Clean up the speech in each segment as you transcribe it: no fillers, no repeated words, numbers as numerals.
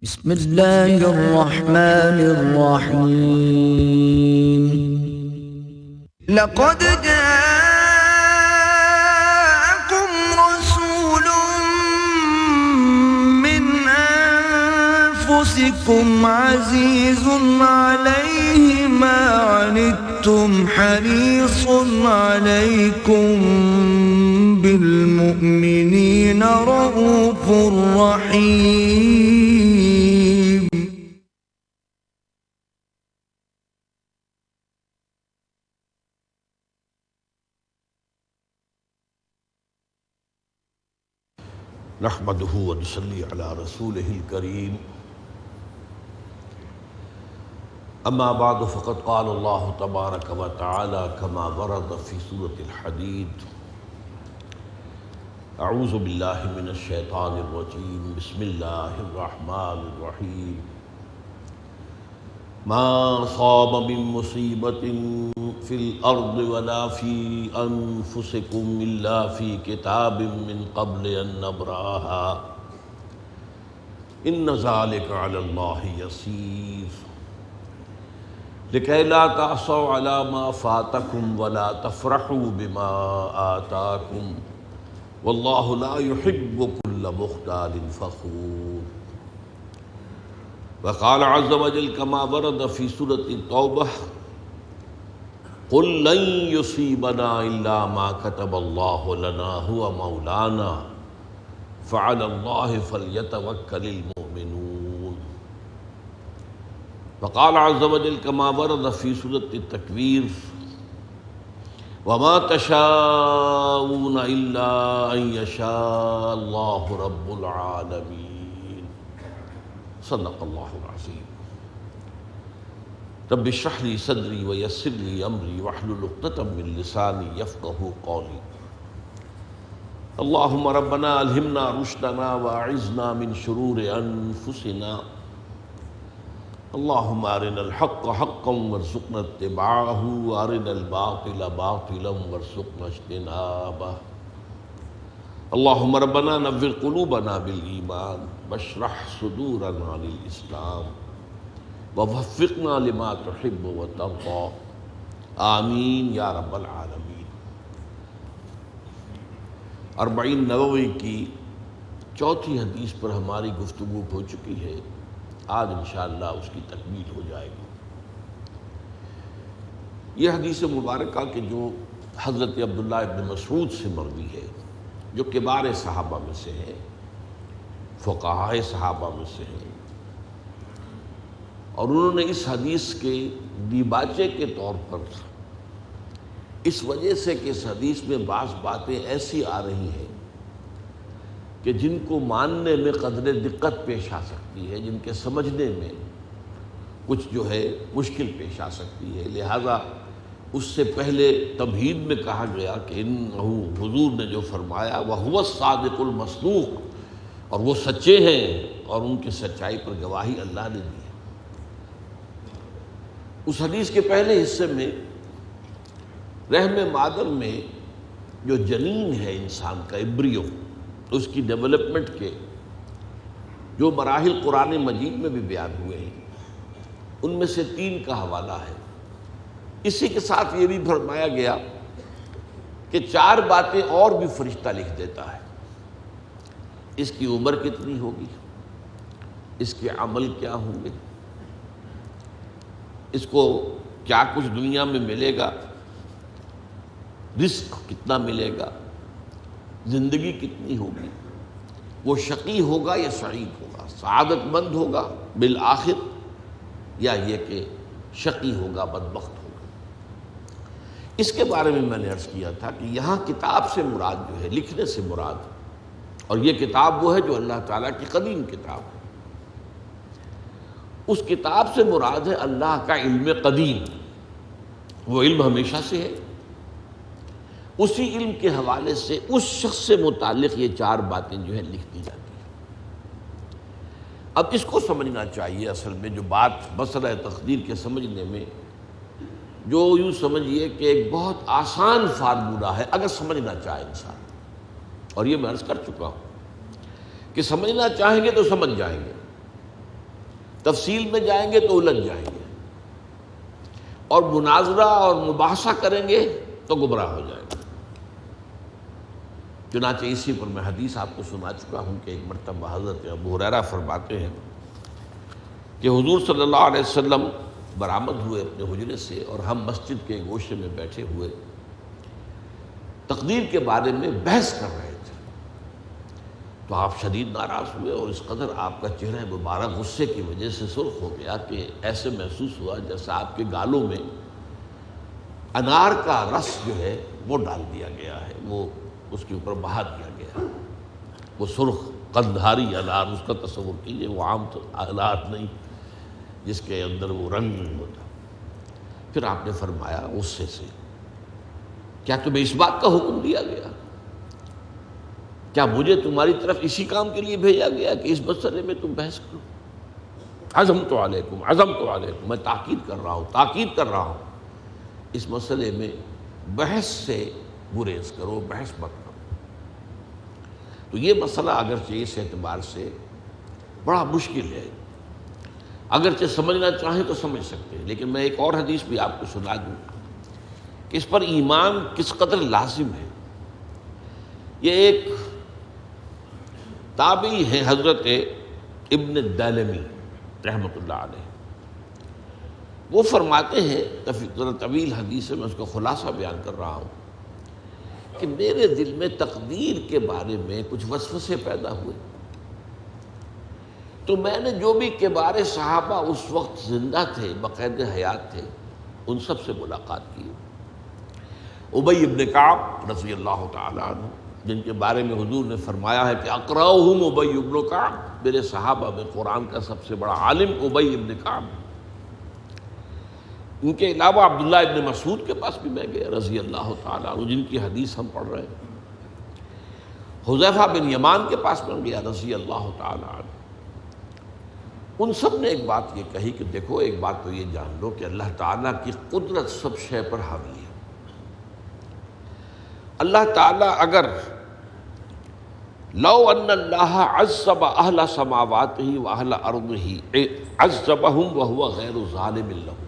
بسم الله الرحمن الرحيم. لقد جاءكم رسول من أنفسكم عزيز عليه ما عنتم حريص عليكم بالمؤمنين رؤوف رحيم. نحمده ونصلي على رسوله الكريم. اما بعد فقد قال الله تبارك وتعالى كما ورد في سورة الحديد: اعوذ بالله من الشيطان الرجيم، بسم الله الرحمن الرحيم. ما أصاب من مصيبة في الأرض ولا في أنفسكم إلا في كتاب من قبل أن نبرأها إن ذلك على الله يسير لكي لا تعصوا على ما فاتكم ولا تفرحوا بما آتاكم والله لا يحب كل مختال فخور. وقال عز وجل كما ورد في سورة التوبة: قل لن يصيبنا إلا ما كتب الله لنا هو مولانا فعلى الله فليتوكل المؤمنون. وقال عز وجل كما ورد في سورة التكوير: وما تشاءون إلا أن يشاء الله رب العالمين. صدق اللہ العظیم. رب اشرح لي صدری ویسر لي امری واحلل عقدۃ من لسانی یفقہوا قولی. اللہم ربنا الہمنا رشدنا واعذنا من شرور انفسنا. اللہم ارنا الحق حقا وارزقنا اتباعہ وارنا الباطل باطلا وارزقنا اجتنابہ. اللہم ربنا نور قلوبنا بالایمان واشرح صدورنا للاسلام ووفقنا لما تحب وترضى آمین یا رب العالمین. 40 نبوی کی چوتھی حدیث پر ہماری گفتگو ہو چکی ہے. آج انشاءاللہ اس کی تکمیل ہو جائے گی. یہ حدیث مبارکہ کہ جو حضرت عبداللہ ابن مسعود سے مروی ہے، جو کبار صحابہ میں سے ہیں، فقہاء صحابہ میں سے ہیں، اور انہوں نے اس حدیث کے دیباچے کے طور پر اس وجہ سے کہ اس حدیث میں بعض باتیں ایسی آ رہی ہیں کہ جن کو ماننے میں قدر دقت پیش آ سکتی ہے، جن کے سمجھنے میں کچھ جو ہے مشکل پیش آ سکتی ہے، لہذا اس سے پہلے تمہید میں کہا گیا کہ حضور نے جو فرمایا وَهُوَ الصَّادِقُ الْمَصْدُوقُ، اور وہ سچے ہیں اور ان کی سچائی پر گواہی اللہ نے دی ہے. اس حدیث کے پہلے حصے میں رحم مادر میں جو جنین ہے انسان کا، ایمبریو، اس کی ڈیولپمنٹ کے جو مراحل قرآن مجید میں بھی بیان ہوئے ہیں، ان میں سے 3 کا حوالہ ہے. اسی کے ساتھ یہ بھی فرمایا گیا کہ 4 باتیں اور بھی فرشتہ لکھ دیتا ہے. اس کی عمر کتنی ہوگی، اس کے عمل کیا ہوں گے، اس کو کیا کچھ دنیا میں ملے گا، رزق کتنا ملے گا، زندگی کتنی ہوگی، وہ شقی ہوگا یا سعید ہوگا، سعادت مند ہوگا بالآخر یا یہ کہ شقی ہوگا، بدبخت ہوگا. اس کے بارے میں نے عرض کیا تھا کہ یہاں کتاب سے مراد جو ہے، لکھنے سے مراد، اور یہ کتاب وہ ہے جو اللہ تعالیٰ کی قدیم کتاب ہے، اس کتاب سے مراد ہے اللہ کا علم قدیم. وہ علم ہمیشہ سے ہے، اسی علم کے حوالے سے اس شخص سے متعلق یہ 4 باتیں جو ہے لکھ دی جاتی ہیں. اب اس کو سمجھنا چاہیے. اصل میں جو بات مسئلہ تقدیر کے سمجھنے میں، جو یوں سمجھیے کہ ایک بہت آسان فارمولہ ہے اگر سمجھنا چاہے انسان، اور یہ میں عرض کر چکا ہوں کہ سمجھنا چاہیں گے تو سمجھ جائیں گے، تفصیل میں جائیں گے تو الجھ جائیں گے، اور مناظرہ اور مباحثہ کریں گے تو گمراہ ہو جائیں گے۔ چنانچہ اسی پر میں حدیث آپ کو سنا چکا ہوں کہ ایک مرتبہ حضرت ابو ہریرہ فرماتے ہیں کہ حضور صلی اللہ علیہ وسلم برآمد ہوئے اپنے حجرے سے، اور ہم مسجد کے گوشے میں بیٹھے ہوئے تقدیر کے بارے میں بحث کر رہے تھے، تو آپ شدید ناراض ہوئے، اور اس قدر آپ کا چہرہ مبارک غصے کی وجہ سے سرخ ہو گیا کہ ایسے محسوس ہوا جیسا آپ کے گالوں میں انار کا رس جو ہے وہ ڈال دیا گیا ہے، وہ اس کے اوپر بہا دیا گیا۔ وہ سرخ قندھاری انار، اس کا تصور کیجئے، وہ عام انار نہیں جس کے اندر وہ رنگ نہیں ہوتا۔ پھر آپ نے فرمایا غصے سے، کیا تمہیں اس بات کا حکم دیا گیا؟ کیا مجھے تمہاری طرف اسی کام کے لیے بھیجا گیا کہ اس مسئلے میں تم بحث کرو؟ عزمت علیکم، میں تاکید کر رہا ہوں اس مسئلے میں بحث سے گریز کرو، بحث مت کرو۔ تو یہ مسئلہ اگرچہ اس اعتبار سے بڑا مشکل ہے، اگرچہ سمجھنا چاہیں تو سمجھ سکتے ہیں، لیکن میں ایک اور حدیث بھی آپ کو سنا دوں کہ اس پر ایمان کس قدر لازم ہے۔ یہ ایک تابعی ہے حضرت ابن الدیلمی رحمۃ اللہ علیہ، وہ فرماتے ہیں، طویل حدیث ہے، میں اس کا خلاصہ بیان کر رہا ہوں، کہ میرے دل میں تقدیر کے بارے میں کچھ وسوسے پیدا ہوئے، تو میں نے جو بھی کبار صحابہ اس وقت زندہ تھے، بقید حیات تھے، ان سب سے ملاقات کی۔ ابی ابن کعب رضی اللہ تعالیٰ عنہ، جن کے بارے میں حضور نے فرمایا ہے کہ اقرأہم ابی ابن کعب، میرے صحابہ میں قرآن کا سب سے بڑا عالم ابی ابن کعب۔ ان کے علاوہ عبداللہ ابن مسعود کے پاس بھی میں گیا رضی اللہ تعالیٰ عنہ، جن کی حدیث ہم پڑھ رہے ہیں۔ حذیفہ بن یمان کے پاس میں گیا رضی اللہ تعالیٰ عنہ۔ ان سب نے ایک بات یہ کہی کہ دیکھو، ایک بات تو یہ جان لو کہ اللہ تعالیٰ کی قدرت سب شے پر حاوی ہے۔ اللہ تعالیٰ اگر لو ان اللہ عذب اہل سماواتہ و اہل ارضہ عذبہم وہو غیر ظالم لہم،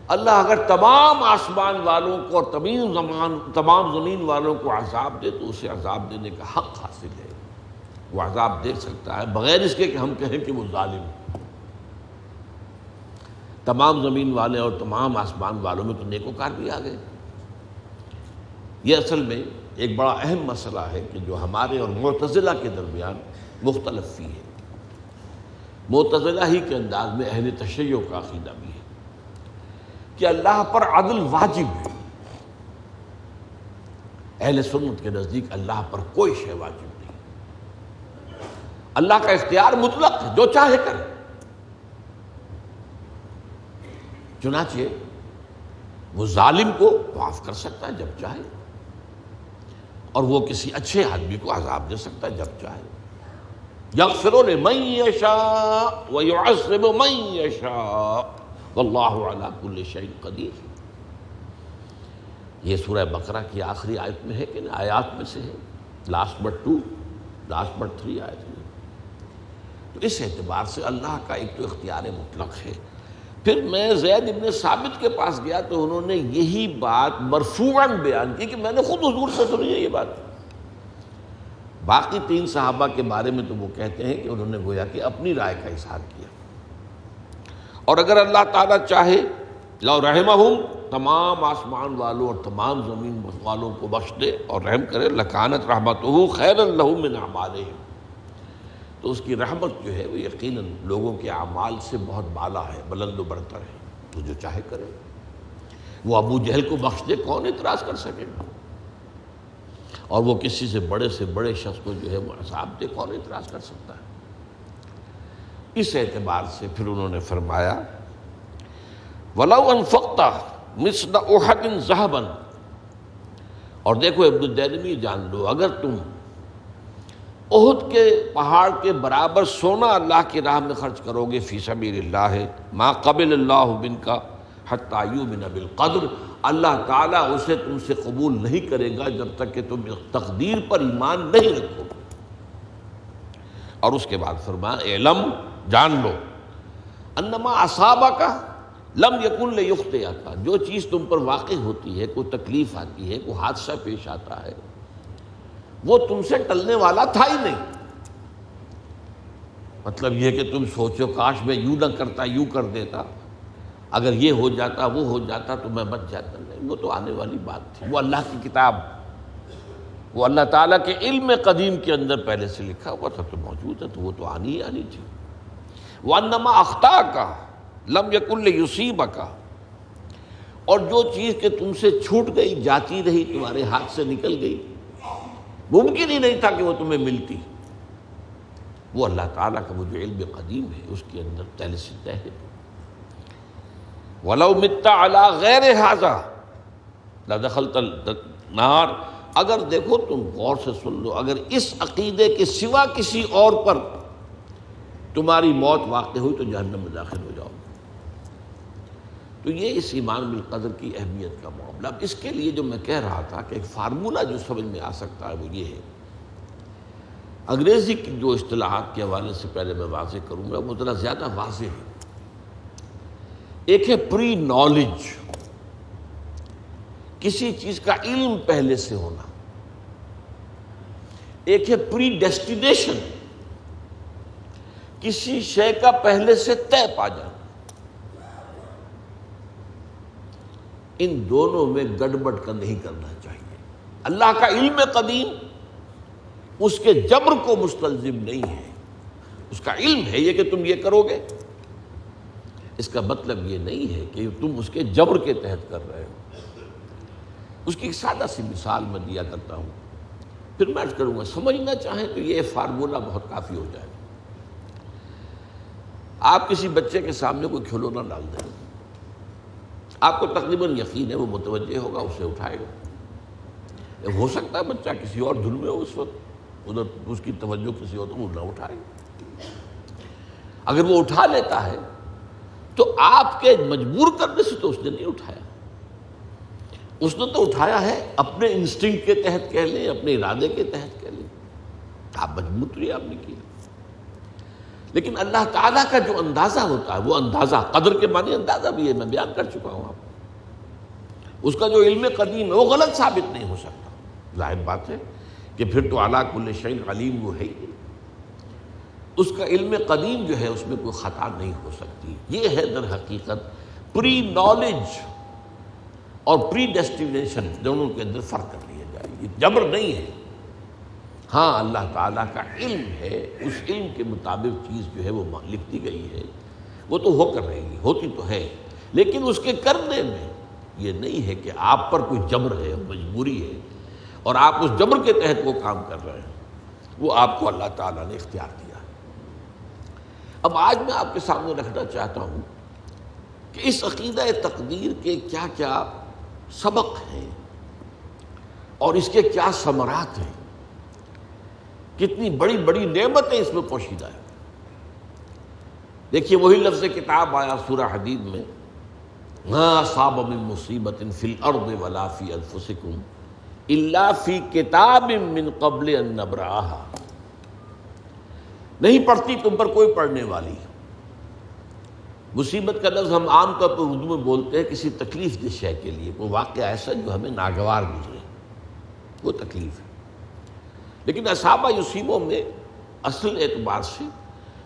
اللہ اگر تمام آسمان والوں کو اور تمام زمین والوں کو عذاب دے تو اسے عذاب دینے کا حق حاصل ہے، وہ عذاب دے سکتا ہے بغیر اس کے کہ ہم کہیں کہ وہ ظالم ہے۔ تمام زمین والے اور تمام آسمان والوں میں تو نیکوکار بھی آ گئے۔ یہ اصل میں ایک بڑا اہم مسئلہ ہے کہ جو ہمارے اور معتزلہ کے درمیان مختلف فی ہے۔ معتزلہ ہی کے انداز میں اہل تشیع کا عقیدہ بھی ہے کہ اللہ پر عدل واجب ہے، اہل سنت کے نزدیک اللہ پر کوئی شے واجب نہیں، اللہ کا اختیار مطلق ہے، جو چاہے کرے۔ چنانچہ وہ ظالم کو معاف کر سکتا ہے جب چاہے، اور وہ کسی اچھے آدمی کو عذاب دے سکتا ہے جب چاہے۔ یغفر لمن یشاء ویعذب من یشاء واللہ علی کل شیء قدیر۔ یہ سورہ بقرہ کی آخری آیت میں ہے کہ نہیں؟ آیات میں سے ہے، لاسٹ بٹ 3 آیت میں۔ تو اس اعتبار سے اللہ کا ایک تو اختیار مطلق ہے۔ پھر میں زید ابن ثابت کے پاس گیا تو انہوں نے یہی بات مرفوعاً بیان کی کہ میں نے خود حضور سے سنی ہے یہ بات۔ باقی 3 صحابہ کے بارے میں تو وہ کہتے ہیں کہ انہوں نے گویا کہ اپنی رائے کا اظہار کیا، اور اگر اللہ تعالیٰ چاہے لو رحمہم، تمام آسمان والوں اور تمام زمین والوں کو بخش دے اور رحم کرے، لکانت رحمتہ خیرا لہم من اعمالہم، تو اس کی رحمت جو ہے وہ یقیناً لوگوں کے اعمال سے بہت بالا ہے، بلند و برتر ہے، تو جو چاہے کرے۔ وہ ابو جہل کو بخش دے، کون اعتراض کر سکے گا؟ اور وہ کسی سے بڑے شخص کو جو ہے وہ عذاب دے، کون اعتراض کر سکتا ہے؟ اس اعتبار سے پھر انہوں نے فرمایا وَلَوْ أَنفَقْتَ مِثْلَ أُحَدٍ ذَهَبًا، اور دیکھو ابن الدیلمی جان لو، اگر تم احد کے پہاڑ کے برابر سونا اللہ کی راہ میں خرچ کرو گے، فی سبیل اللہ، ما قبل اللہ منک حتی یؤمن بالقدر، اللہ تعالیٰ اسے تم سے قبول نہیں کرے گا جب تک کہ تم تقدیر پر ایمان نہیں رکھو۔ اور اس کے بعد فرمایا اعلم، جان لو، انما اصابک لم یکن لیخطئک، جو چیز تم پر واقع ہوتی ہے، کوئی تکلیف آتی ہے، کوئی حادثہ پیش آتا ہے، وہ تم سے ٹلنے والا تھا ہی نہیں۔ مطلب یہ کہ تم سوچو کاش میں یوں نہ کرتا، یوں کر دیتا، اگر یہ ہو جاتا، وہ ہو جاتا تو میں بچ جاتا۔ نہیں، وہ تو آنے والی بات تھی، وہ اللہ کی کتاب، وہ اللہ تعالیٰ کے علم قدیم کے اندر پہلے سے لکھا ہوا تھا، تو موجود ہے، تو وہ تو آنی ہی آنی تھی۔ وَأَنَّمَا أَخْطَأَكَ لَمْ يَكُنْ لِيُصِيبَكَ، اور جو چیز کہ تم سے چھوٹ گئی، جاتی رہی، تمہارے ہاتھ سے نکل گئی، ممکن ہی نہیں تھا کہ وہ تمہیں ملتی، وہ اللہ تعالیٰ کا وہ جو علم قدیم ہے اس کے اندر پہلے سے طے ہے۔ وَلَوْ مِتَّ عَلَىٰ غَيْرِ هَٰذَا لَدَخَلْتَ النَّارَ، اگر دیکھو تم غور سے سن لو، اگر اس عقیدے کے سوا کسی اور پر تمہاری موت واقع ہوئی تو جہنم میں داخل ہو جاؤ۔ تو یہ اس ایمان بالقدر کی اہمیت کا معاملہ۔ اب اس کے لیے جو میں کہہ رہا تھا کہ ایک فارمولہ جو سمجھ میں آ سکتا ہے وہ یہ ہے، انگریزی کی جو اصطلاحات کے حوالے سے پہلے میں واضح کروں گا، وہ ذرا زیادہ واضح ہے۔ ایک ہے پری نالج، کسی چیز کا علم پہلے سے ہونا، ایک ہے پری ڈیسٹینیشن، کسی شے کا پہلے سے طے پا جانا۔ ان دونوں میں گڑبڑ کا نہیں کرنا چاہیے۔ اللہ کا علم قدیم اس کے جبر کو مستلزم نہیں ہے، اس کا علم ہے یہ کہ تم یہ کرو گے، اس کا مطلب یہ نہیں ہے کہ تم اس کے جبر کے تحت کر رہے ہو۔ اس کی ایک سادہ سی مثال میں دیا کرتا ہوں، پھر میں عرض کروں گا، سمجھنا چاہیں تو یہ فارمولہ بہت کافی ہو جائے گا۔ آپ کسی بچے کے سامنے کوئی کھلونا ڈال دیں، آپ کو تقریباً یقین ہے وہ متوجہ ہوگا، اسے اٹھائے گا۔ ہو سکتا ہے بچہ کسی اور دھن میں ہو اس وقت، ادھر اس کی توجہ کسی اور تو وہ نہ اٹھائے گا۔ اگر وہ اٹھا لیتا ہے تو آپ کے مجبور کرنے سے تو اس نے نہیں اٹھایا، اس نے تو اٹھایا ہے اپنے انسٹنکٹ کے تحت کہہ لیں، اپنے ارادے کے تحت کہہ لیں، آپ مجبور تو یہ آپ نے کیا۔ لیکن اللہ تعالیٰ کا جو اندازہ ہوتا ہے، وہ اندازہ قدر کے معنی اندازہ بھی ہے، میں بیان کر چکا ہوں آپ کو۔ اس کا جو علم قدیم ہے وہ غلط ثابت نہیں ہو سکتا۔ ظاہر بات ہے کہ پھر تو اعلیٰ کل شیء علیم وہ ہے ہی نہیں، اس کا علم قدیم جو ہے اس میں کوئی خطا نہیں ہو سکتی۔ یہ ہے در حقیقت پری نالج اور پری ڈیسٹینیشن، دونوں کے اندر فرق کر لیا جائے، یہ جبر نہیں ہے۔ ہاں اللہ تعالیٰ کا علم ہے، اس علم کے مطابق چیز جو ہے وہ لکھ دی گئی ہے، وہ تو ہو کر رہے گی، ہوتی تو ہے، لیکن اس کے کرنے میں یہ نہیں ہے کہ آپ پر کوئی جبر ہے، مجبوری ہے، اور آپ اس جبر کے تحت وہ کام کر رہے ہیں، وہ آپ کو اللہ تعالیٰ نے اختیار دیا ہے۔ اب آج میں آپ کے سامنے رکھنا چاہتا ہوں کہ اس عقیدہ تقدیر کے کیا کیا سبق ہیں اور اس کے کیا ثمرات ہیں، کتنی بڑی بڑی نعمتیں اس میں پوشیدہ ہیں۔ دیکھیے وہی لفظ کتاب آیا سورہ حدید میں، ما اصاب من مصیبت فی الارض ولا فی انفسکم الا فی کتاب من قبل ان نبرأها، نہیں پڑتی تم پر کوئی پڑھنے والی۔ مصیبت کا لفظ ہم عام طور پر اردو میں بولتے ہیں کسی تکلیف دہ شے کے لیے، کوئی واقعہ ایسا جو ہمیں ناگوار گزرے، وہ تکلیف ہے۔ لیکن اصابہ یصیبوں میں اصل اعتبار سے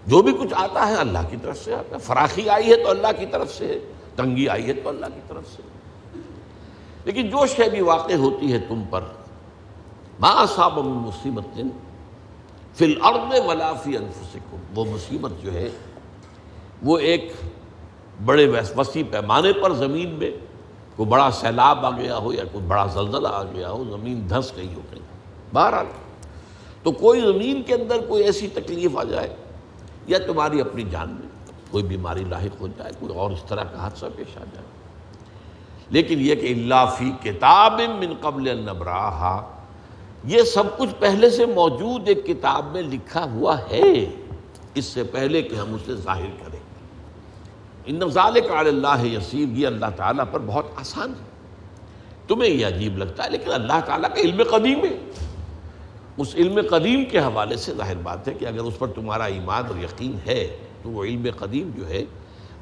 جو بھی کچھ آتا ہے اللہ کی طرف سے آتا ہے، فراخی آئی ہے تو اللہ کی طرف سے ہے، تنگی آئی ہے تو اللہ کی طرف سے۔ لیکن جو شے بھی واقع ہوتی ہے تم پر، ما اصاب من مصیبت فی الارض ولا فی انفسکم، وہ مصیبت جو ہے وہ ایک بڑے وسیع پیمانے پر زمین میں کوئی بڑا سیلاب آ گیا ہو یا کوئی بڑا زلزلہ آ گیا ہو، زمین دھنس گئی ہو کہیں، بہرحال تو کوئی زمین کے اندر کوئی ایسی تکلیف آ جائے، یا تمہاری اپنی جان میں کوئی بیماری لاحق ہو جائے، کوئی اور اس طرح کا حادثہ پیش آ جائے، لیکن یہ کہ الا فی کتاب من قبل ان نبرأها، یہ سب کچھ پہلے سے موجود ایک کتاب میں لکھا ہوا ہے، اس سے پہلے کہ ہم اسے ظاہر کریں۔ ان ذالک علی اللہ یسیر، یہ اللہ تعالیٰ پر بہت آسان ہے۔ تمہیں یہ عجیب لگتا ہے لیکن اللہ تعالیٰ کا علم قدیم ہے، اس علم قدیم کے حوالے سے ظاہر بات ہے کہ اگر اس پر تمہارا ایمان اور یقین ہے تو وہ علم قدیم جو ہے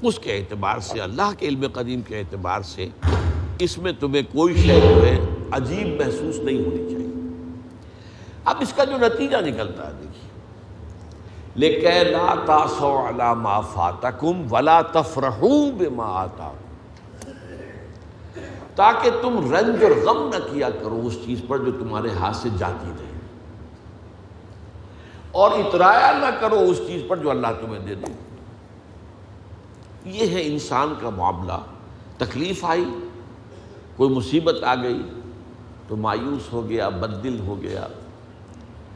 اس کے اعتبار سے، اللہ کے علم قدیم کے اعتبار سے، اس میں تمہیں کوئی شے جو ہے عجیب محسوس نہیں ہونی چاہیے۔ اب اس کا جو نتیجہ نکلتا ہے دیکھیے، لِكَيْ لَا تَعْصَوْا عَلَىٰ مَا فَاتَكُمْ وَلَا تَفْرَحُوا بِمَا آتَاكُمْ، تاکہ تم رنج اور غم نہ کیا کرو اس چیز پر جو تمہارے ہاتھ سے جاتی رہے، اور اترایا نہ کرو اس چیز پر جو اللہ تمہیں دے دے۔ یہ ہے انسان کا معاملہ۔ تکلیف آئی، کوئی مصیبت آ گئی تو مایوس ہو گیا، بددل ہو گیا،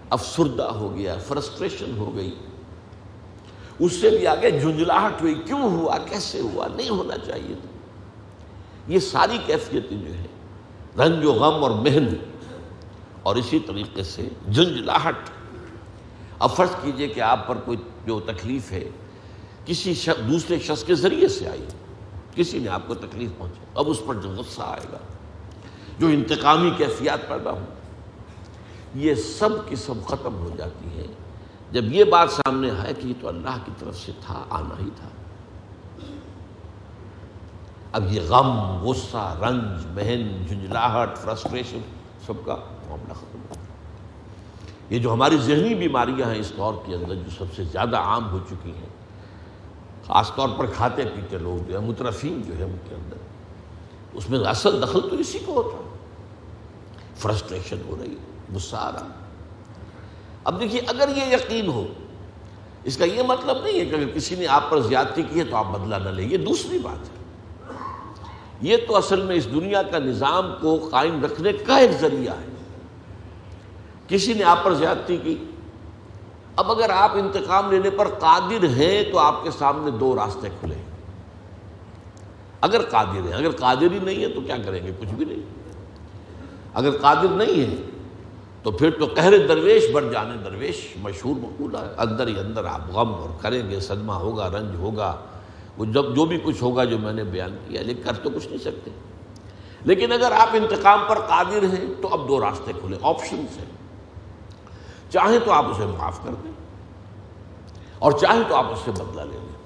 افسردہ ہو گیا، فرسٹریشن ہو گئی، اس سے بھی آگے جھنجھلاہٹ ہوئی، کیوں ہوا، کیسے ہوا، نہیں ہونا چاہیے تھا۔ یہ ساری کیفیتیں جو ہے رنج و غم اور محن، اور اسی طریقے سے جھنجھلاہٹ۔ اب فرض کیجئے کہ آپ پر کوئی جو تکلیف ہے کسی دوسرے شخص کے ذریعے سے آئی، کسی نے آپ کو تکلیف پہنچی، اب اس پر جو غصہ آئے گا، جو انتقامی کیفیات پیدا ہوں، یہ سب کی سب ختم ہو جاتی ہے جب یہ بات سامنے آئے کہ یہ تو اللہ کی طرف سے تھا، آنا ہی تھا۔ اب یہ غم، غصہ، رنج، محن، جھنجھلاہٹ، فرسٹریشن، سب کا معاملہ ختم ہو۔ یہ جو ہماری ذہنی بیماریاں ہیں اس دور کے اندر، جو سب سے زیادہ عام ہو چکی ہیں، خاص طور پر کھاتے پیتے لوگ جو ہیں، مترفین جو ہے ان کے اندر، اس میں اصل دخل تو اسی کو ہوتا ہے۔ فرسٹریشن ہو رہی ہے، غصہ آ رہا۔ اب دیکھیے، اگر یہ یقین ہو، اس کا یہ مطلب نہیں ہے کہ اگر کسی نے آپ پر زیادتی کی ہے تو آپ بدلہ نہ لیں، یہ دوسری بات ہے۔ یہ تو اصل میں اس دنیا کا نظام کو قائم رکھنے کا ایک ذریعہ ہے۔ کسی نے آپ پر زیادتی کی، اب اگر آپ انتقام لینے پر قادر ہیں تو آپ کے سامنے دو راستے کھلے ہیں۔ اگر قادر ہیں، اگر قادر ہی نہیں ہے تو کیا کریں گے؟ کچھ بھی نہیں۔ اگر قادر نہیں ہے تو پھر تو قہر درویش بن جانے درویش، مشہور مقولہ ہے۔ اندر ہی اندر آپ غم اور کریں گے، صدمہ ہوگا، رنج ہوگا، وہ جو بھی کچھ ہوگا جو میں نے بیان کیا، لیکن کر تو کچھ نہیں سکتے۔ لیکن اگر آپ انتقام پر قادر ہیں تو اب دو راستے کھلے، آپشنز ہیں۔ چاہیں تو آپ اسے معاف کر دیں، اور چاہیں تو آپ اس سے بدلہ لے لیں۔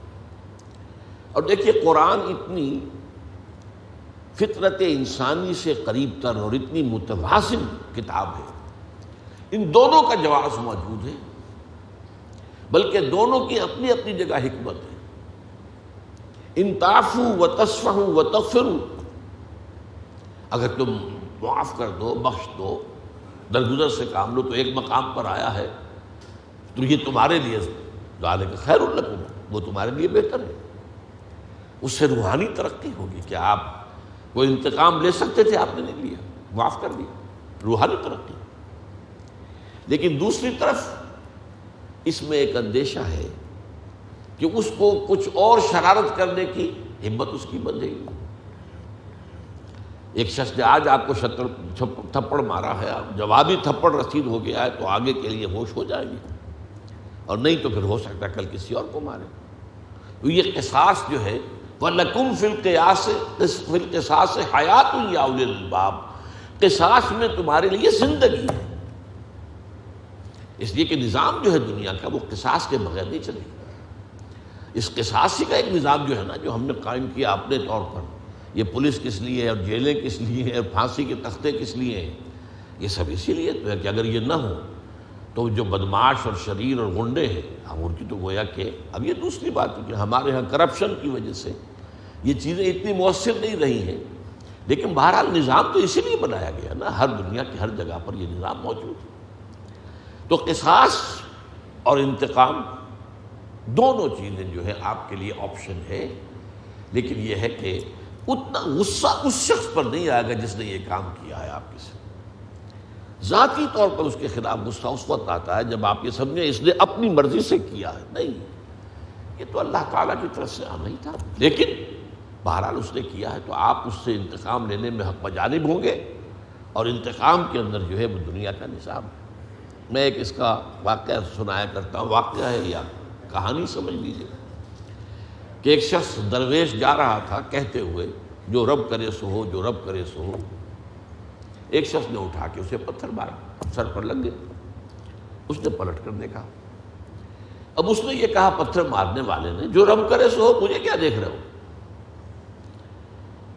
اور دیکھیے، قرآن اتنی فطرت انسانی سے قریب تر اور اتنی متوازن کتاب ہے، ان دونوں کا جواز موجود ہے، بلکہ دونوں کی اپنی اپنی جگہ حکمت ہے۔ ان تعفوا وتصفحوا وتغفروا، اگر تم معاف کر دو، بخش دو، درگزر سے کام لو، تو ایک مقام پر آیا ہے تو یہ تمہارے لیے ذالک خیر لکم، وہ تمہارے لیے بہتر ہے۔ اس سے روحانی ترقی ہوگی کہ آپ کوئی انتقام لے سکتے تھے، آپ نے نہیں لیا، معاف کر دیا، روحانی ترقی۔ لیکن دوسری طرف اس میں ایک اندیشہ ہے کہ اس کو کچھ اور شرارت کرنے کی ہمت اس کی بن جائے گی۔ ایک شخص نے آج آپ کو تھپڑ مارا ہے، جوابی تھپڑ رسید ہو گیا ہے، تو آگے کے لیے ہوش ہو جائے گی، اور نہیں تو پھر ہو سکتا ہے کل کسی اور کو مارے۔ تو یہ قصاص جو ہے، وَلَكُمْ فِي الْقِصَاصِ حَيَاةٌ يَا أُولِي الْأَلْبَابِ، قصاص میں تمہارے لیے زندگی ہے۔ اس لیے کہ نظام جو ہے دنیا کا، وہ قصاص کے بغیر نہیں چلے گا۔ اس قصاصی کا ایک نظام جو ہے نا، جو ہم نے قائم کیا اپنے طور پر، یہ پولیس کس لیے ہے، اور جیلیں کس لیے ہیں، اور پھانسی کے تختے کس لیے ہیں، یہ سب اسی لیے تو ہے کہ اگر یہ نہ ہو تو جو بدماش اور شریر اور غنڈے ہیں، ہم ان کی تو گویا کہ اب یہ دوسری بات ہے کہ ہمارے ہاں کرپشن کی وجہ سے یہ چیزیں اتنی مؤثر نہیں رہی ہیں، لیکن بہرحال نظام تو اسی لیے بنایا گیا نا، ہر دنیا کی ہر جگہ پر یہ نظام موجود ہے۔ تو قصاص اور انتقام دونوں چیزیں جو ہے آپ کے لیے آپشن ہے، لیکن یہ ہے کہ اتنا غصہ اس شخص پر نہیں آئے گا جس نے یہ کام کیا ہے آپ کے ساتھ۔ ذاتی طور پر اس کے خلاف غصہ اس وقت آتا ہے جب آپ یہ سمجھیں اس نے اپنی مرضی سے کیا ہے، نہیں، یہ تو اللہ تعالیٰ کی طرف سے آنا ہی تھا، لیکن بہرحال اس نے کیا ہے تو آپ اس سے انتقام لینے میں حق بجانب ہوں گے، اور انتقام کے اندر جو ہے وہ دنیا کا نظام ہے۔ میں ایک اس کا واقعہ سنایا کرتا ہوں، واقعہ ہے یا کہانی سمجھ لیجیے، کہ ایک شخص درویش جا رہا تھا کہتے ہوئے، جو رب کرے سو ہو، جو رب کرے سو ہو۔ ایک شخص نے اٹھا کے اسے پتھر مارا، سر پر لگ گیا، اس نے پلٹ کر دیکھا. اب اس نے یہ کہا پتھر مارنے والے نے، جو رب کرے سو ہو، مجھے کیا دیکھ رہے ہو؟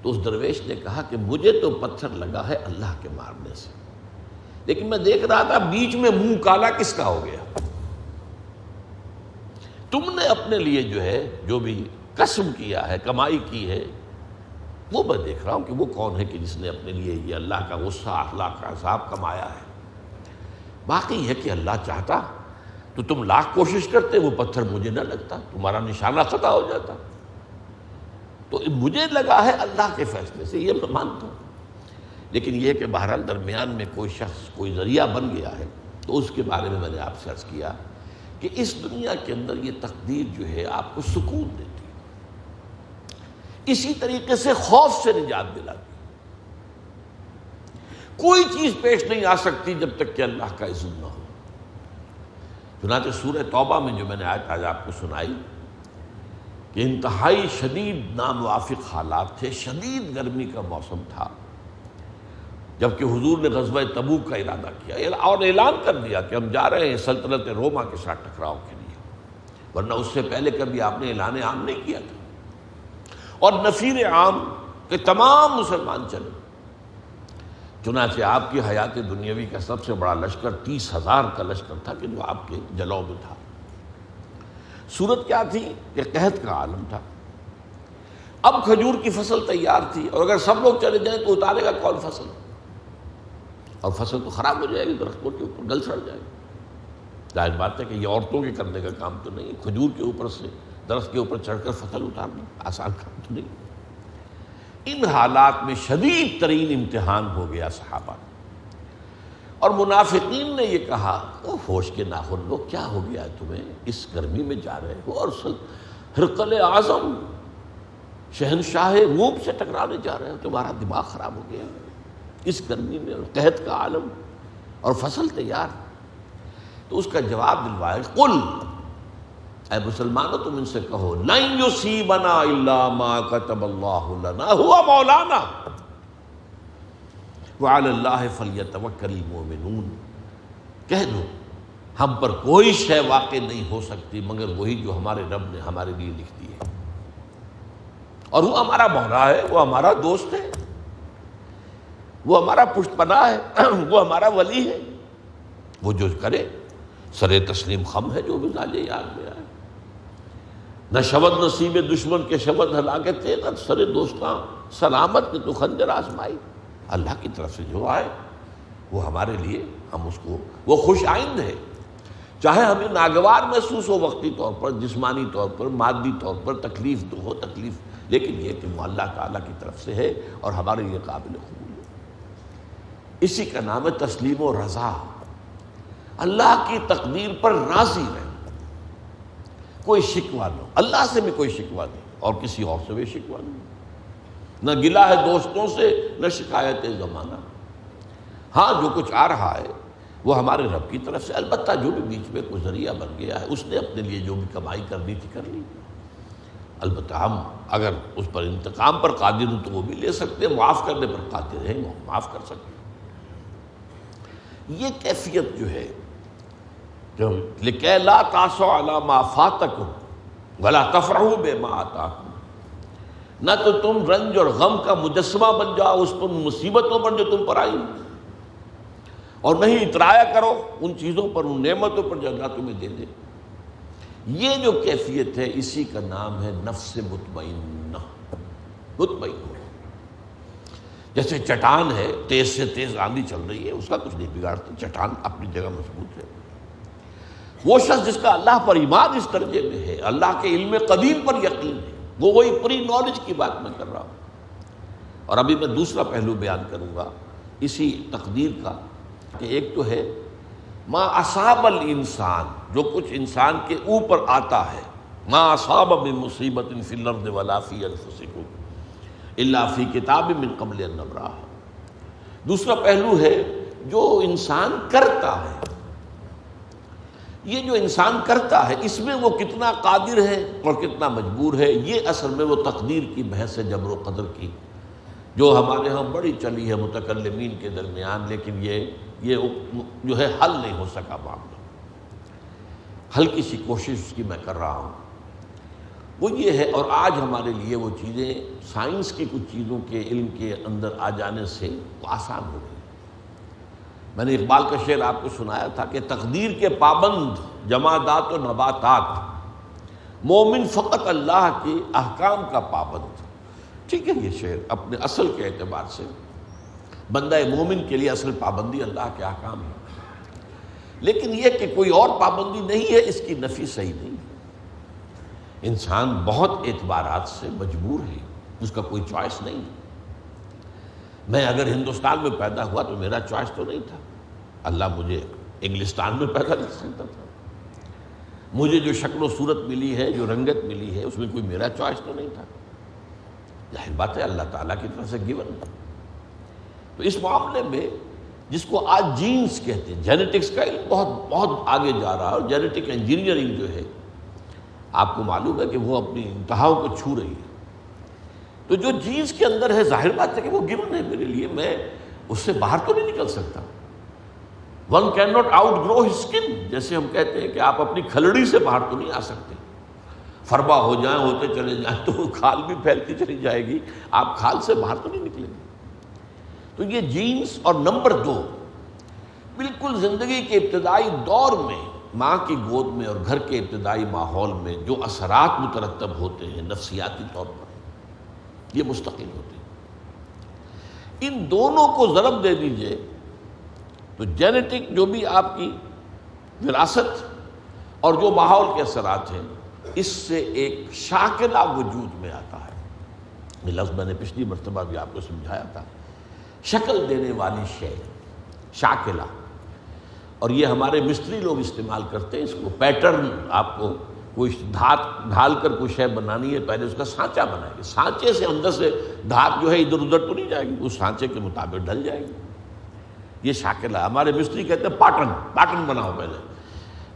تو اس درویش نے کہا کہ مجھے تو پتھر لگا ہے اللہ کے مارنے سے، لیکن میں دیکھ رہا تھا بیچ میں منہ کالا کس کا ہو گیا. تم نے اپنے لیے جو ہے جو بھی کسب کیا ہے، کمائی کی ہے، وہ میں دیکھ رہا ہوں کہ وہ کون ہے کہ جس نے اپنے لیے یہ اللہ کا غصہ، اخلاق کا عذاب کمایا ہے. باقی ہے کہ اللہ چاہتا تو تم لاکھ کوشش کرتے وہ پتھر مجھے نہ لگتا، تمہارا نشانہ خطا ہو جاتا. تو مجھے لگا ہے اللہ کے فیصلے سے، یہ میں مانتا ہوں. لیکن یہ کہ بہرحال درمیان میں کوئی شخص کوئی ذریعہ بن گیا ہے، تو اس کے بارے میں نے آپ سے عرض کیا کہ اس دنیا کے اندر یہ تقدیر جو ہے آپ کو سکون دیتی ہے، اسی طریقے سے خوف سے نجات دلاتی. کوئی چیز پیش نہیں آ سکتی جب تک کہ اللہ کا اذن نہ ہو. چنانچہ سورہ توبہ میں جو میں نے آیت آج آپ کو سنائی کہ انتہائی شدید ناموافق حالات تھے، شدید گرمی کا موسم تھا، جبکہ حضور نے غزوہ تبوک کا ارادہ کیا اور اعلان کر دیا کہ ہم جا رہے ہیں سلطنت روما کے ساتھ ٹکراؤ کے لیے، ورنہ اس سے پہلے کبھی آپ نے اعلان عام نہیں کیا تھا. اور نفیر عام کہ تمام مسلمان چلے. چنانچہ آپ کی حیات دنیاوی کا سب سے بڑا لشکر 30,000 کا لشکر تھا کہ جو آپ کے جلو میں تھا. صورت کیا تھی کہ قحط کا عالم تھا. اب کھجور کی فصل تیار تھی، اور اگر سب لوگ چلے جائیں تو اتارے گا کون فصل؟ اور فصل تو خراب ہو جائے گی، درختوں کے اوپر گل سڑ جائے گی. ظاہر بات ہے کہ یہ عورتوں کے کرنے کا کام تو نہیں، کھجور کے اوپر سے درخت کے اوپر چڑھ کر فصل اتارنا آسان کام تو نہیں. ان حالات میں شدید ترین امتحان ہو گیا صحابہ. اور منافقین نے یہ کہا ہوش کے ناخن لو، کیا ہو گیا ہے تمہیں؟ اس گرمی میں جا رہے ہو اور ہرقل اعظم شہنشاہ روم سے ٹکرانے جا رہے ہو، تمہارا دماغ خراب ہو گیا اس گرمی میں، اور قحط کا عالم اور فصل تیار. تو اس کا جواب دلوایا، قل، اے مسلمانوں تم ان سے کہو، لن یصیبنا الا ما کتب اللہ لنا هو مولانا وعلی اللہ فلیتوکل المؤمنون. کہہ دو ہم پر کوئی شے واقع نہیں ہو سکتی مگر وہی جو ہمارے رب نے ہمارے لیے لکھ دی ہے، اور وہ ہمارا مولا ہے، وہ ہمارا دوست ہے، وہ ہمارا پشت پناہ ہے، وہ ہمارا ولی ہے. وہ جو کرے سر تسلیم خم ہے جو بھی ظالیہ یاد میں آئے. نہ شبد نصیب دشمن کے شبد ہلاکت تیغت، سر دوستاں سلامت نے تو خنجر آزمائی. اللہ کی طرف سے جو آئے وہ ہمارے لیے، ہم اس کو، وہ خوش آئند ہے. چاہے ہمیں ناگوار محسوس ہو وقتی طور پر، جسمانی طور پر، مادی طور پر تکلیف تو ہو تکلیف، لیکن یہ کہ وہ اللہ تعالیٰ کی طرف سے ہے اور ہمارے لیے قابل قبول ہے. اسی کا نام ہے تسلیم و رضا. اللہ کی تقدیر پر راضی رہے، کوئی شکوہ نہ، اللہ سے بھی کوئی شکوہ نہیں اور کسی اور سے بھی شکوہ نہیں. نہ گلہ ہے دوستوں سے، نہ شکایت زمانہ. ہاں جو کچھ آ رہا ہے وہ ہمارے رب کی طرف سے، البتہ جو بھی بیچ میں کوئی ذریعہ بن گیا ہے اس نے اپنے لیے جو بھی کمائی کرنی تھی کر لی. البتہ ہم اگر اس پر انتقام پر قادر ہوں تو وہ بھی لے سکتے ہیں، معاف کرنے پر قادر ہیں، وہ معاف کر سکتے ہیں. یہ کیفیت جو ہے لِكَيْ لَا تَعْصَوْا عَلَىٰ مَا فَاتَكُمْ وَلَا تَفْرَحُوا بِمَا آتَاكُمْ. نہ تو تم رنج اور غم کا مجسمہ بن جاؤ اس پر مصیبتوں پر جو تم پر آئی، اور نہیں اترایا کرو ان چیزوں پر، ان نعمتوں پر جو اللہ تمہیں دے دے. یہ جو کیفیت ہے اسی کا نام ہے نفس مطمئنہ. مطمئن ہو، جیسے چٹان ہے، تیز سے تیز آندھی چل رہی ہے، اس کا کچھ نہیں بگاڑتی، چٹان اپنی جگہ مضبوط ہے. وہ شخص جس کا اللہ پر ایمان اس درجے میں ہے، اللہ کے علم قدیم پر یقین ہے، وہ وہی پوری نالج کی بات میں کر رہا ہوں. اور ابھی میں دوسرا پہلو بیان کروں گا اسی تقدیر کا، کہ ایک تو ہے ما اصاب الانسان، جو کچھ انسان کے اوپر آتا ہے، ما اصاب من مصیبت فی الارض ولا فی انفسکم الا فی کتاب من قبل ان نبرأہ. دوسرا پہلو ہے جو انسان کرتا ہے. یہ جو انسان کرتا ہے اس میں وہ کتنا قادر ہے اور کتنا مجبور ہے، یہ اصل میں وہ تقدیر کی بحث ہے، جبر و قدر کی، جو ہمارے ہاں بڑی چلی ہے متکلمین کے درمیان، لیکن یہ جو ہے حل نہیں ہو سکا معاملہ. ہلکی سی کوشش اس کی میں کر رہا ہوں، وہ یہ ہے، اور آج ہمارے لیے وہ چیزیں سائنس کی کچھ چیزوں کے علم کے اندر آ جانے سے وہ آسان ہو گئی۔ میں نے اقبال کا شعر آپ کو سنایا تھا کہ تقدیر کے پابند جمادات و نباتات، مومن فقط اللہ کے احکام کا پابند۔ ٹھیک ہے، یہ شعر اپنے اصل کے اعتبار سے بندہ مومن کے لیے اصل پابندی اللہ کے احکام ہے، لیکن یہ کہ کوئی اور پابندی نہیں ہے، اس کی نفی صحیح نہیں ہے۔ انسان بہت اعتبارات سے مجبور ہے، اس کا کوئی چوائس نہیں ہے۔ میں اگر ہندوستان میں پیدا ہوا تو میرا چوائس تو نہیں تھا، اللہ مجھے انگلستان میں پیدا کر سکتا تھا۔ مجھے جو شکل و صورت ملی ہے، جو رنگت ملی ہے، اس میں کوئی میرا چوائس تو نہیں تھا، ظاہر بات ہے اللہ تعالیٰ کی طرف سے گیون ہے۔ تو اس معاملے میں جس کو آج جینز کہتے ہیں، جینیٹکس کا علم بہت بہت آگے جا رہا ہے، اور جینیٹک انجینئرنگ جو ہے آپ کو معلوم ہے کہ وہ اپنی انتہاؤں کو چھو رہی ہے۔ تو جو جینز کے اندر ہے، ظاہر بات ہے کہ وہ گیون ہے میرے لیے، میں اس سے باہر تو نہیں نکل سکتا۔ One can not outgrow his skin, جیسے ہم کہتے ہیں کہ آپ اپنی کھلڑی سے باہر تو نہیں آ سکتے۔ فربا ہو جائیں، ہوتے چلے جائیں تو کھال بھی پھیلتی چلی جائے گی، آپ کھال سے باہر تو نہیں نکلیں گے۔ تو یہ جینز، اور نمبر 2، بالکل زندگی کے ابتدائی دور میں ماں کی گود میں اور گھر کے ابتدائی ماحول میں جو اثرات مترتب ہوتے ہیں نفسیاتی طور پر، یہ مستقل ہوتے ہیں۔ ان دونوں کو ضرب دے دیجئے تو جینیٹک جو بھی آپ کی وراثت اور جو ماحول کے اثرات ہیں، اس سے ایک شاکلہ وجود میں آتا ہے۔ یہ لفظ میں نے پچھلی مرتبہ بھی آپ کو سمجھایا تھا، شکل دینے والی شے، شاکلہ۔ اور یہ ہمارے مستری لوگ استعمال کرتے ہیں اس کو، پیٹرن۔ آپ کو کوئی دھات ڈھال کر کوئی شے بنانی ہے، پہلے اس کا سانچہ بنائیں گے، سانچے سے اندر سے دھات جو ہے ادھر ادھر تو نہیں جائے گی، اس سانچے کے مطابق ڈھل جائے گی۔ یہ شاکلہ، ہمارے مستری کہتے ہیں پیٹرن بناؤ پہلے،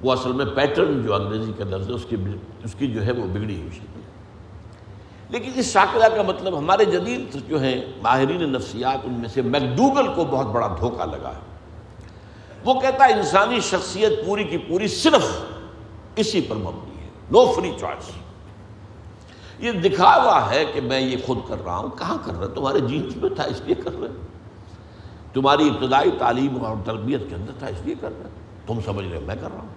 وہ اصل میں پیٹرن جو انگریزی کا لفظ ہے اس کی جو ہے وہ بگڑی ہوئی شکل ہے۔ لیکن اس شاکلہ کا مطلب ہمارے جدید جو ہیں ماہرین نفسیات، ان میں سے میکڈوگل کو بہت بڑا دھوکہ لگا ہے۔ وہ کہتا ہے انسانی شخصیت پوری کی پوری صرف اسی پر مبنی ہے، نو فری چوائس۔ یہ دکھاوا ہے کہ میں یہ خود کر رہا ہوں، کہاں کر رہا؟ تمہارے جینز میں تھا اس لیے کر رہے، تمہاری ابتدائی تعلیم اور تربیت کے اندر تھا اس لیے کر رہے، تم سمجھ رہے ہو میں کر رہا ہوں۔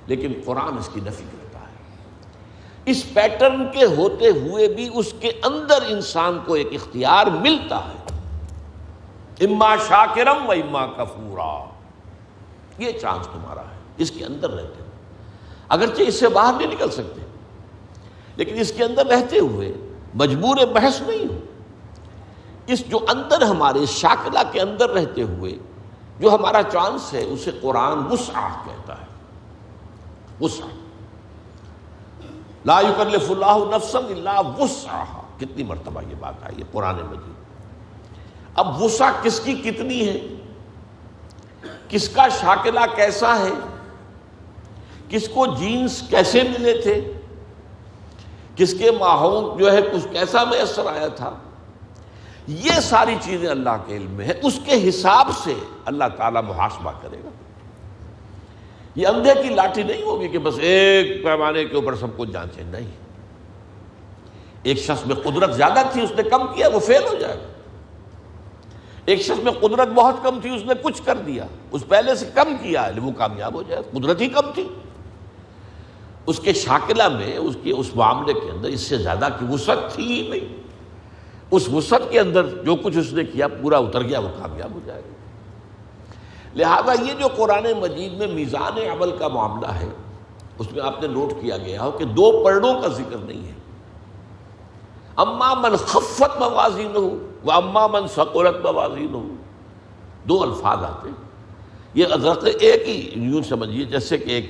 لیکن قرآن اس کی نفی کرتا ہے۔ اس پیٹرن کے ہوتے ہوئے بھی اس کے اندر انسان کو ایک اختیار ملتا ہے، اما شاکرم و اما کفورا، یہ چانس تمہارا ہے، اس کے اندر رہتے ہیں۔ اگرچہ اس سے باہر نہیں نکل سکتے، لیکن اس کے اندر رہتے ہوئے مجبور بحث نہیں ہو۔ اس جو اندر ہمارے شاکلہ کے اندر رہتے ہوئے جو ہمارا چانس ہے، اسے قرآن وسع کہتا ہے، وسع۔ لا یکلف اللہ نفسا الا وسعہا، کتنی مرتبہ یہ بات آئی ہے قرآن مجید۔ اب وسع کس کی کتنی ہے، کس کا شاکلہ کیسا ہے، کس کو جینز کیسے ملے تھے، کس کے ماحول جو ہے کچھ کیسا میسر آیا تھا، یہ ساری چیزیں اللہ کے علم میں ہے۔ اس کے حساب سے اللہ تعالیٰ محاسبہ کرے گا۔ یہ اندھے کی لاٹھی نہیں ہوگی کہ بس ایک پیمانے کے اوپر سب کچھ جانچے، نہیں۔ ایک شخص میں قدرت زیادہ تھی، اس نے کم کیا، وہ فیل ہو جائے گا۔ ایک شخص میں قدرت بہت کم تھی، اس نے کچھ کر دیا، اس پہلے سے کم کیا ہے، وہ کامیاب ہو جائے گا، قدرت ہی کم تھی۔ اس کے شاکلہ میں، اس کے اس معاملے کے اندر اس سے زیادہ کی وسعت تھی ہی نہیں۔ اس وسعت کے اندر جو کچھ اس نے کیا پورا اتر گیا، وہ کامیاب ہو جائے گا۔ لہذا یہ جو قرآن مجید میں میزان عمل کا معاملہ ہے، اس میں آپ نے نوٹ کیا گیا ہو کہ 2 پلڑوں کا ذکر نہیں ہے۔ اما من خفت موازینہ و اما من ثقلت موازینہ، 2 الفاظ آتے ہیں۔ یہ ازرق ایک ہی، یوں سمجھیے جیسے کہ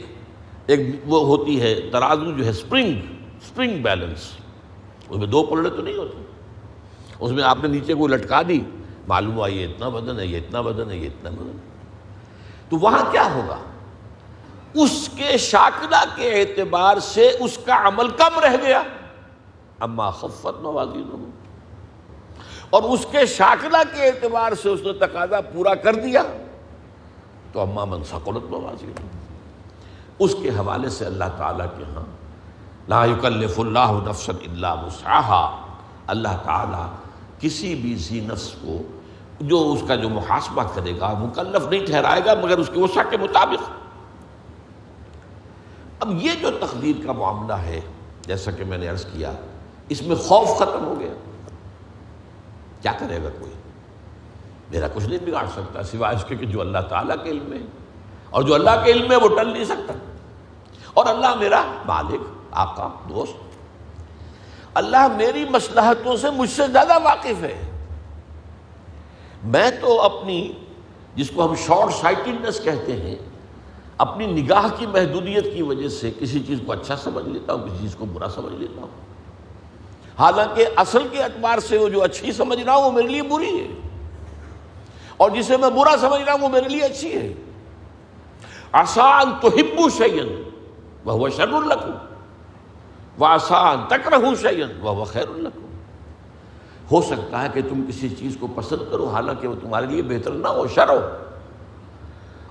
ایک وہ ہوتی ہے ترازو جو ہے سپرنگ بیلنس، اس میں 2 پلڑے تو نہیں ہوتے، اس میں آپ نے نیچے کوئی لٹکا دی، معلوم ہوا یہ اتنا وزن ہے، یہ اتنا وزن ہے، یہ اتنا وزن ہے۔ تو وہاں کیا ہوگا؟ اس کے شاکلہ کے اعتبار سے اس کا عمل کم رہ گیا، اما خفت موازینہ، اور اس کے شاکلہ کے اعتبار سے اس نے تقاضا پورا کر دیا تو اما من ثقلت موازینہ۔ اس کے حوالے سے اللہ تعالیٰ کے ہاں لا یکلف اللہ نفسا الا وسعها، اللہ تعالیٰ کسی بھی ذی نفس کو جو اس کا جو محاسبہ کرے گا مکلف نہیں ٹھہرائے گا مگر اس کی وسع کے مطابق۔ اب یہ جو تقدیر کا معاملہ ہے، جیسا کہ میں نے عرض کیا، اس میں خوف ختم ہو گیا۔ کیا کرے گا کوئی؟ میرا کچھ نہیں بگاڑ سکتا سوائے اس کے کہ جو اللہ تعالیٰ کے علم میں ہے، اور جو اللہ کے علم میں وہ ٹل نہیں سکتا، اور اللہ میرا مالک، آقا، دوست، اللہ میری مصلحتوں سے مجھ سے زیادہ واقف ہے۔ میں تو اپنی، جس کو ہم شارٹ سائٹڈنس کہتے ہیں، اپنی نگاہ کی محدودیت کی وجہ سے کسی چیز کو اچھا سمجھ لیتا ہوں، کسی چیز کو برا سمجھ لیتا ہوں، حالانکہ اصل کے اعتبار سے وہ جو اچھی سمجھ رہا ہوں وہ میرے لیے بری ہے، اور جسے میں برا سمجھ رہا ہوں وہ میرے لیے اچھی ہے۔ عسیٰ ان تحبوا شیئا وہو شر لکم وعسیٰ ان تکرہوا شیئا وہو خیر لکم۔ ہو سکتا ہے کہ تم کسی چیز کو پسند کرو حالانکہ وہ تمہارے لیے بہتر نہ ہو، شر ہو،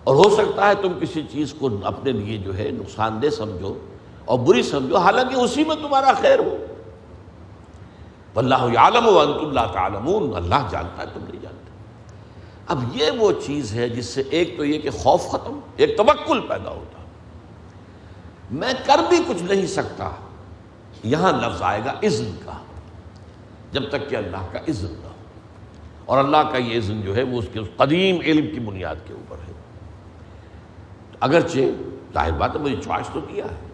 اور ہو سکتا ہے تم کسی چیز کو اپنے لیے جو ہے نقصان دہ سمجھو اور بری سمجھو حالانکہ اسی میں تمہارا خیر ہو۔ واللہ یعلم وانتم لا تعلمون، اللہ جانتا ہے تم نہیں جانتے۔ اب یہ وہ چیز ہے جس سے ایک تو یہ کہ خوف ختم، ایک توکل پیدا ہوتا، میں کر بھی کچھ نہیں سکتا۔ یہاں لفظ آئے گا اذن کا، جب تک کہ اللہ کا اذن نہ ہو، اور اللہ کا یہ اذن جو ہے وہ اس کے قدیم علم کی بنیاد کے اوپر ہے۔ اگرچہ ظاہر بات ہے مجھے چوائس تو دیا ہے،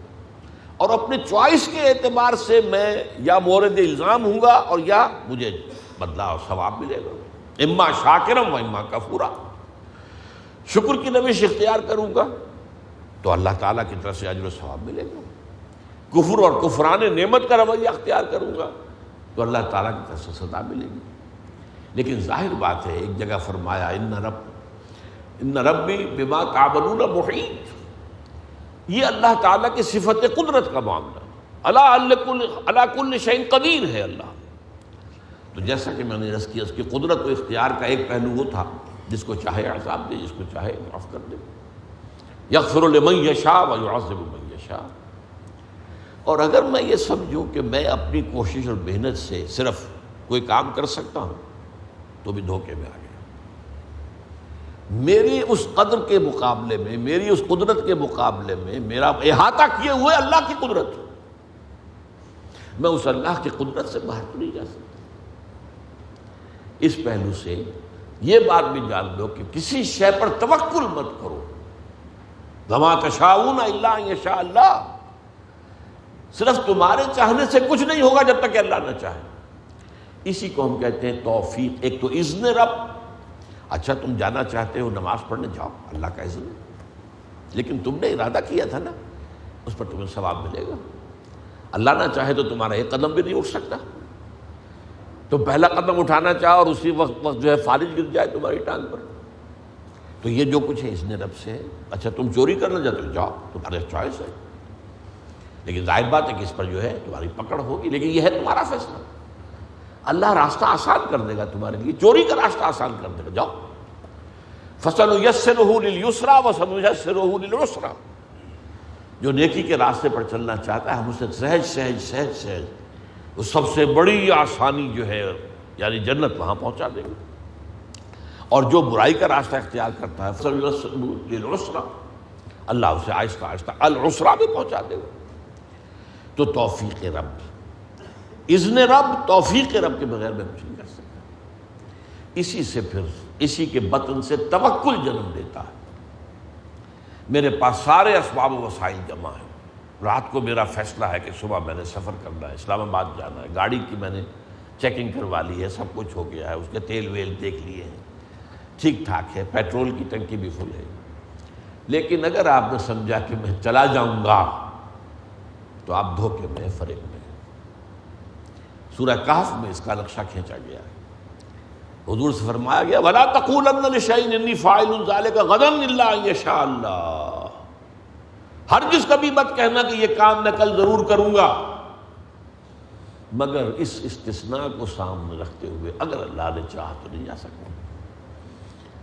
اور اپنے چوائس کے اعتبار سے میں یا مورد الزام ہوں گا اور یا مجھے بدلہ اور ثواب ملے گا، اما شاکرم و اما کفورا۔ شکر کی روش اختیار کروں گا تو اللہ تعالیٰ کی طرف سے اجر و ثواب ملے گا، کفر اور کفران نعمت کا رویہ اختیار کروں گا تو اللہ تعالیٰ کی طرف سے سزا ملے گی۔ لیکن ظاہر بات ہے، ایک جگہ فرمایا ان ربی بما تعملون محیط، یہ اللہ تعالیٰ کی صفت قدرت کا معاملہ، علی کل شیء قدیر ہے اللہ۔ تو جیسا کہ میں نے عرض کیا، اس کی قدرت و اختیار کا ایک پہلو وہ تھا جس کو چاہے عذاب دے، جس کو چاہے معاف کر دے، یغفر لمن یشاء ویعذب من یشاء۔ اور اگر میں یہ سمجھوں کہ میں اپنی کوشش اور محنت سے صرف کوئی کام کر سکتا ہوں تو بھی دھوکے میں آ گیا۔ میری اس قدر کے مقابلے میں، میری اس قدرت کے مقابلے میں میرا احاطہ کیے ہوئے اللہ کی قدرت، میں اس اللہ کی قدرت سے باہر تو نہیں جا سکتا۔ اس پہلو سے یہ بات بھی جان لو کہ کسی شے پر توکل مت کرو، وما تشاءون الا ان یشاء اللہ، صرف تمہارے چاہنے سے کچھ نہیں ہوگا جب تک کہ اللہ نہ چاہے۔ اسی کو ہم کہتے ہیں توفیق۔ ایک تو اذن رب، اچھا تم جانا چاہتے ہو نماز پڑھنے، جاؤ، اللہ کا اذن، لیکن تم نے ارادہ کیا تھا نا، اس پر تمہیں ثواب ملے گا۔ اللہ نہ چاہے تو تمہارا ایک قدم بھی نہیں اٹھ سکتا، تو پہلا قدم اٹھانا چاہو اور اسی وقت جو ہے فالج گر جائے تمہاری ٹانگ پر، تو یہ جو کچھ ہے اذن رب سے ہے۔ اچھا تم چوری کرنا چاہتے ہو، جاؤ، تمہارا چوائس ہے، لیکن ظاہر بات ہے کہ اس پر جو ہے تمہاری پکڑ ہوگی، لیکن یہ ہے تمہارا فیصلہ۔ اللہ راستہ آسان کر دے گا تمہارے لیے، چوری کا راستہ آسان کر دے گا، جاؤ۔ فَسَنُيَسِّرُهُ لِلْيُسْرَىٰ وَسَنُيَسِّرُهُ لِلْعُسْرَىٰ، جو نیکی کے راستے پر چلنا چاہتا ہے ہم اسے سہج وہ سب سے بڑی آسانی جو ہے یعنی جنت وہاں پہنچا دے گا، اور جو برائی کا راستہ اختیار کرتا ہے فَسَنُيَسِّرُهُ لِلْعُسْرَىٰ، اللہ اسے آہستہ آہستہ العسرہ بھی پہنچا دے گا۔ تو توفیق رب، اذن رب، توفیق رب کے بغیر میں کچھ نہیں کر سکتا۔ اسی سے پھر اسی کے بطن سے توکل جنم دیتا ہے۔ میرے پاس سارے اسباب و وسائل جمع ہیں، رات کو میرا فیصلہ ہے کہ صبح میں نے سفر کرنا ہے، اسلام آباد جانا ہے، گاڑی کی میں نے چیکنگ کروا لی ہے، سب کچھ ہو گیا ہے، اس کے تیل ویل دیکھ لیے ہیں، ٹھیک ٹھاک ہے، پیٹرول کی ٹنکی بھی فل ہے۔ لیکن اگر آپ نے سمجھا کہ میں چلا جاؤں گا تو آپ دھوکے میں، فریب میں۔ سورہ کہف میں اس کا نقشہ کھینچا گیا ہے، حضور سے فرمایا گیا وَلَا تَقُولَنَّ لِشَيْءٍ إِنِّي فَاعِلٌ ذَلِكَ غَدًا إِلَّا أَن يَشَاءَ اللَّهُ، ہرگز کبھی مت کہنا کہ یہ کام میں کل ضرور کروں گا، مگر اس استثناء کو سامنے رکھتے ہوئے اگر اللہ نے چاہا تو نہیں جا سکتا۔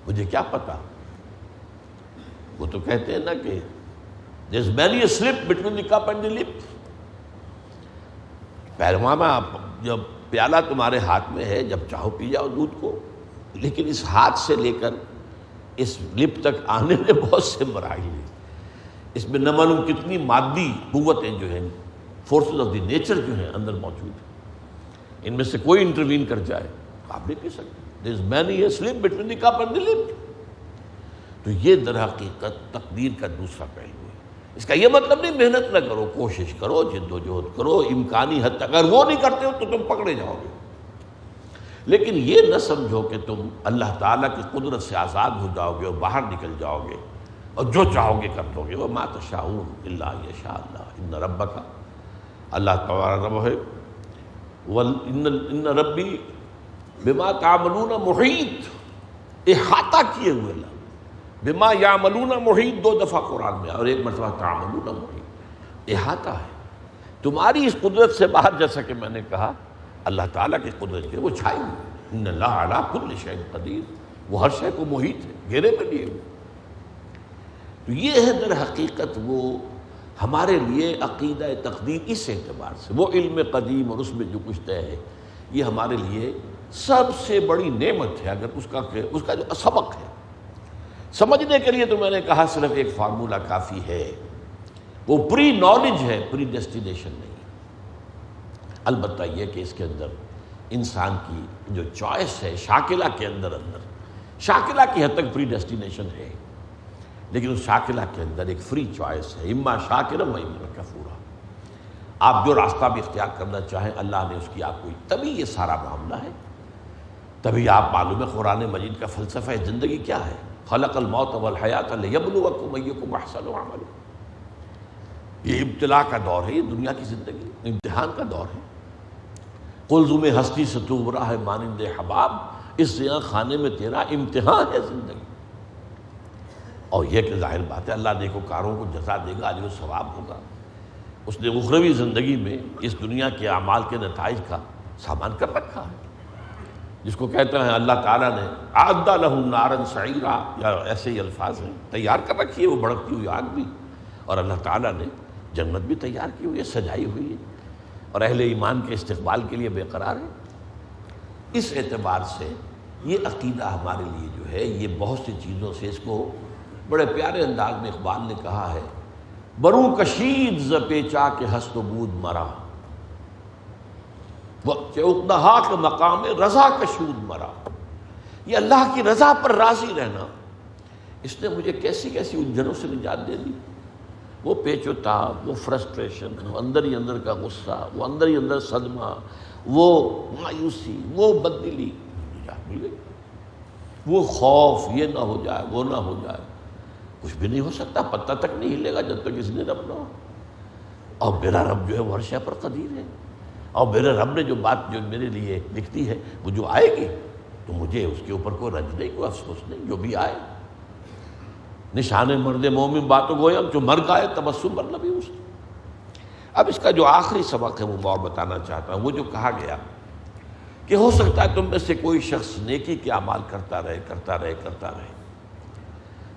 مجھے کیا پتا، وہ تو کہتے ہیں نا کہ There's many a slip between the cup and the lip. پہلوانا جب پیالہ تمہارے ہاتھ میں ہے، جب چاہو پی جاؤ دودھ کو، لیکن اس ہاتھ سے لے کر اس لپ تک آنے میں بہت سے مراحل ہیں. اس میں نہ معلوم کتنی مادی قوتیں جو ہیں، فورسز آف دی نیچر جو ہیں اندر موجود ہیں. ان میں سے کوئی انٹروین کر جائے آپ نہیں پی سکتے. There is many a slip between the cup and the lip. تو یہ در حقیقت تقدیر کا دوسرا پہلو ہے. اس کا یہ مطلب نہیں محنت نہ کرو، کوشش کرو، جد و جہد کرو، امکانی حد تک. اگر وہ نہیں کرتے ہو تو تم پکڑے جاؤ گے. لیکن یہ نہ سمجھو کہ تم اللہ تعالیٰ کی قدرت سے آزاد ہو جاؤ گے اور باہر نکل جاؤ گے اور جو چاہو گے کر دو گے. وَمَا تَشَاءُونَ إِلَّا أَن يَشَاءَ اللَّهُ إِنَّ رَبَّكَ اللہ تعالیٰ رب ہے إِنَّ رَبِّي بِمَا تَعْمَلُونَ مُحِيطٌ، احاطہ کیے ہوئے. بما یعملون محیط 2 دفعہ قرآن میں اور 1 مرتبہ تعملون محیط. احاطہ ہے تمہاری اس قدرت سے باہر. جیسا کہ میں نے کہا اللہ تعالیٰ کی قدرت ہے وہ چھائی ہوئی. ان اللہ علی کل شیء قدیر، وہ ہر شے کو محیط ہے، گھیرے میں لیے ہوئے. تو یہ ہے در حقیقت وہ ہمارے لیے عقیدہ تقدیر. اس اعتبار سے وہ علم قدیم اور اس میں جو کچھ طے ہے یہ ہمارے لیے سب سے بڑی نعمت ہے. اگر اس کا جو سبق ہے سمجھنے کے لیے تو میں نے کہا صرف ایک فارمولہ کافی ہے، وہ پری نالج ہے، پری ڈیسٹینیشن نہیں. البتہ یہ کہ اس کے اندر انسان کی جو چوائس ہے شاکلہ کے اندر شاکلہ کی حد تک پری ڈیسٹینیشن ہے، لیکن اس شاکلہ کے اندر ایک فری چوائس ہے. اما شاکرا و اما کفورا. آپ جو راستہ بھی اختیار کرنا چاہیں اللہ نے اس کی آپ کو، تبھی یہ سارا معاملہ ہے. تبھی آپ معلوم ہے قرآن مجید کا فلسفہ زندگی کیا ہے. خلق الموت والحیات لیبلوکم ایکم احسن عملا. یہ ابتلا کا دور ہے، یہ دنیا کی زندگی امتحان کا دور ہے. قلزم ہستی سے تو ابرا ہے مانند حباب، اس زیاں خانے میں تیرا امتحان ہے زندگی. اور یہ کہ ظاہر بات ہے اللہ نیکوکاروں کو جزا دے گا، اجر و ثواب ہوگا. اس نے اخروی زندگی میں اس دنیا کے اعمال کے نتائج کا سامان کر رکھا ہے، جس کو کہتے ہیں اللہ تعالیٰ نے اعد لہم نارا سعیرا، یا ایسے ہی الفاظ ہیں، تیار کر رکھی ہے وہ بھڑکتی ہوئی آگ بھی، اور اللہ تعالیٰ نے جنت بھی تیار کی ہوئی ہے، سجائی ہوئی ہے، اور اہل ایمان کے استقبال کے لیے بے قرار ہے. اس اعتبار سے یہ عقیدہ ہمارے لیے جو ہے یہ بہت سی چیزوں سے، اس کو بڑے پیارے انداز میں اقبال نے کہا ہے، برو کشید ز پیچا کے ہست و بود مرا، عقدہا کے مقام رضا کشود مرا. یہ اللہ کی رضا پر راضی رہنا، اس نے مجھے کیسی کیسی الجھنوں سے نجات دے دی. وہ پیچ و تاب، وہ فرسٹریشن، وہ اندر ہی اندر کا غصہ، وہ اندر ہی اندر صدمہ، وہ مایوسی، وہ بددلی، نجات مل گئی. وہ خوف، یہ نہ ہو جائے، وہ نہ ہو جائے. کچھ بھی نہیں ہو سکتا، پتہ تک نہیں ہلے گا جب تک اس نے رب نہ ہو. اور میرا رب جو ہے وہ ہر شے پر قدیر ہے، اور میرے رب نے جو بات جو میرے لیے لکھتی ہے وہ جو آئے گی تو مجھے اس کے اوپر کوئی رنج نہیں، کوئی افسوس نہیں، جو بھی آئے. نشان مرد مومن باتوں گویم جو مرگ آئے تبسم بر لبی اس. اب اس کا جو آخری سبق ہے وہ میں اور بتانا چاہتا ہوں. وہ جو کہا گیا کہ ہو سکتا ہے تم میں سے کوئی شخص نیکی کے اعمال کرتا رہے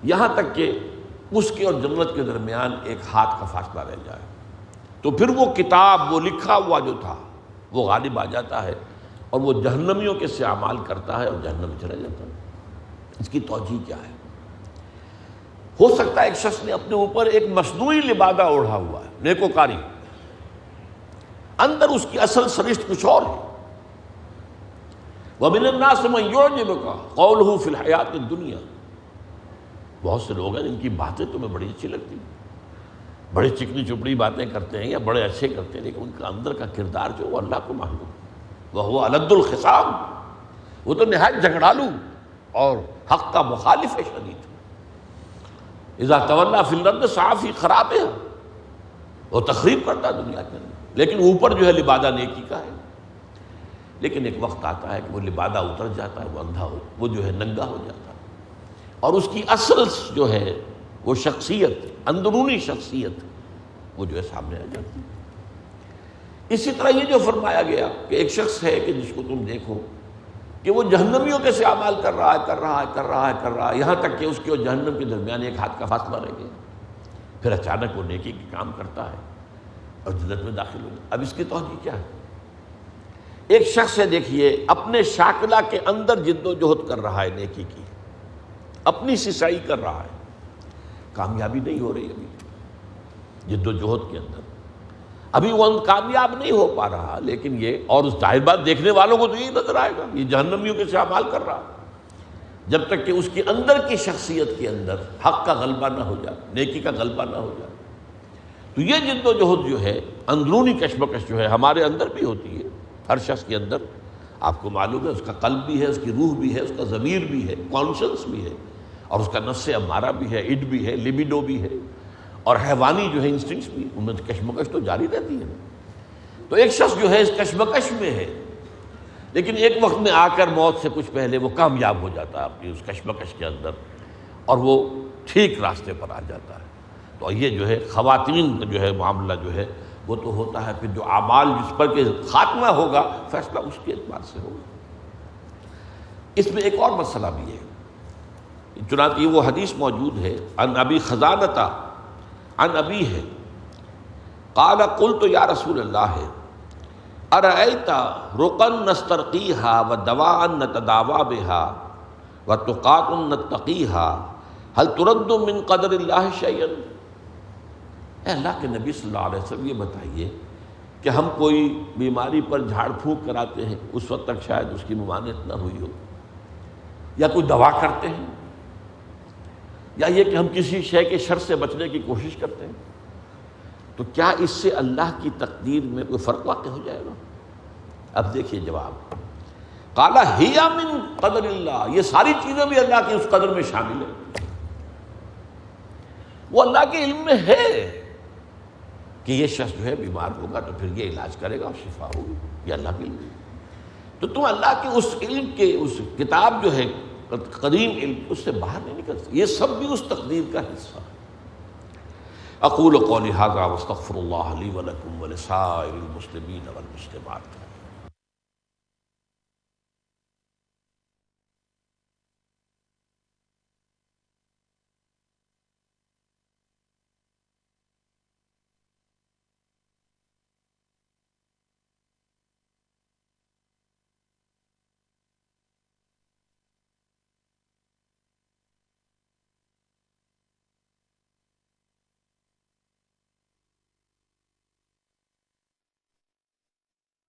یہاں تک کہ اس کے اور جنت کے درمیان ایک ہاتھ کا فاصلہ رہ جائے، تو پھر وہ کتاب، وہ لکھا ہوا جو تھا وہ غالب آ جاتا ہے اور وہ جہنمیوں کے سے اعمال کرتا ہے اور جہنم میں چلا جاتا ہے. اس کی توجیہ کیا ہے؟ ہو سکتا ہے ایک شخص نے اپنے اوپر ایک مصنوعی لبادہ اوڑھا ہوا ہے، نیکوکاری، اندر اس کی اصل سرشت کچھ اور ہے. وَمِنَ النَّاسِ مَن يُعْجِبُكَ قَوْلُهُ فِي الْحَيَاةِ الدُّنْيَا. بہت سے لوگ ہیں جن کی باتیں تمہیں بڑی اچھی لگتی ہیں، بڑی چکنی چپڑی باتیں کرتے ہیں یا بڑے اچھے کرتے ہیں، لیکن ان کا اندر کا کردار جو وہ اللہ کو معلوم. وَهُوَ أَلَدُّ الْخِصَامِ. وہ تو نہایت جھگڑالو اور حق کا مخالف ہے شدید. اذا تولى فی الارض سعی فی خرابها، وہ تخریب کرتا دنیا کے اندر، لیکن اوپر جو ہے لبادہ نیکی کا ہے. لیکن ایک وقت آتا ہے کہ وہ لبادہ اتر جاتا ہے، وہ اندھا ہو، وہ جو ہے ننگا ہو جاتا ہے، اور اس کی اصل جو ہے وہ شخصیت، اندرونی شخصیت، وہ جو ہے سامنے آ جاتی ہے. اسی طرح یہ جو فرمایا گیا کہ ایک شخص ہے کہ جس کو تم دیکھو کہ وہ جہنمیوں کے سے اعمال کر رہا ہے، یہاں تک کہ اس کے اور جہنم کے درمیان ایک ہاتھ کا فاصلہ رہ گیا. پھر اچانک وہ نیکی کے کام کرتا ہے اور جنت میں داخل ہو جاتا ہے۔ اب اس کی توجہ کیا ہے؟ ایک شخص ہے، دیکھیے اپنے شاکلہ کے اندر جد و جہد کر رہا ہے نیکی کی، اپنی سسائی کر رہا ہے، کامیابی نہیں ہو رہی ابھی جد و جہد کے اندر، ابھی وہ کامیاب نہیں ہو پا رہا، لیکن یہ اور اس ظاہر بات دیکھنے والوں کو تو یہی نظر آئے گا یہ جہنمیوں کے سے اعمال کر رہا، جب تک کہ اس کی اندر کی شخصیت کے اندر حق کا غلبہ نہ ہو جائے، نیکی کا غلبہ نہ ہو جائے۔ تو یہ جد و جہد جو ہے، اندرونی کشمکش جو ہے ہمارے اندر بھی ہوتی ہے، ہر شخص کے اندر، آپ کو معلوم ہے اس کا قلب بھی ہے، اس کی روح بھی ہے، اس کا ضمیر بھی ہے، کانشنس بھی ہے، اور اس کا نفس امارہ بھی ہے، اڈ بھی ہے، لیبیڈو بھی ہے، اور حیوانی جو ہے انسٹنکٹس بھی، ان میں کشمکش تو جاری رہتی ہے۔ تو ایک شخص جو ہے اس کشمکش میں ہے، لیکن ایک وقت میں آ کر موت سے کچھ پہلے وہ کامیاب ہو جاتا ہے اپنی اس کشمکش کے اندر، اور وہ ٹھیک راستے پر آ جاتا ہے۔ تو یہ جو ہے خواتین کا جو ہے معاملہ جو ہے وہ تو ہوتا ہے، پھر جو اعمال جس پر کہ خاتمہ ہوگا فیصلہ اس کے اعتبار سے ہوگا۔ اس میں ایک اور مسئلہ بھی ہے، چنانچہ وہ حدیث موجود ہے، عن ابی خزانۃ عن ابی ہے، قال قلت یا رسول اللہ ارأیت رقا نسترقیها ودواء نتداوى بها وتقاة نتقیها هل ترد من قدر اللہ شیئا؟ اے اللہ کے نبی صلی اللہ علیہ وسلم یہ بتائیے کہ ہم کوئی بیماری پر جھاڑ پھونک کراتے ہیں، اس وقت تک شاید اس کی ممانعت نہ ہوئی ہو، یا کوئی دوا کرتے ہیں، یا یہ کہ ہم کسی شے کے شر سے بچنے کی کوشش کرتے ہیں، تو کیا اس سے اللہ کی تقدیر میں کوئی فرق واقع ہو جائے گا؟ اب دیکھیے جواب، قال ہی من قدر اللہ، یہ ساری چیزیں بھی اللہ کی اس قدر میں شامل ہیں، وہ اللہ کے علم میں ہے کہ یہ شخص جو ہے بیمار ہوگا تو پھر یہ علاج کرے گا اور شفا ہوگی، یہ اللہ کے علم ہے۔ تو تم اللہ کے اس علم کے اس کتاب جو ہے قدیم علم، اس سے باہر نہیں نکل سکتے، یہ سب بھی اس تقدیر کا حصہ ہے۔ اقول قولی ھذا واستغفر اللہ لی ولکم ولسائر المسلمین والمسلمات۔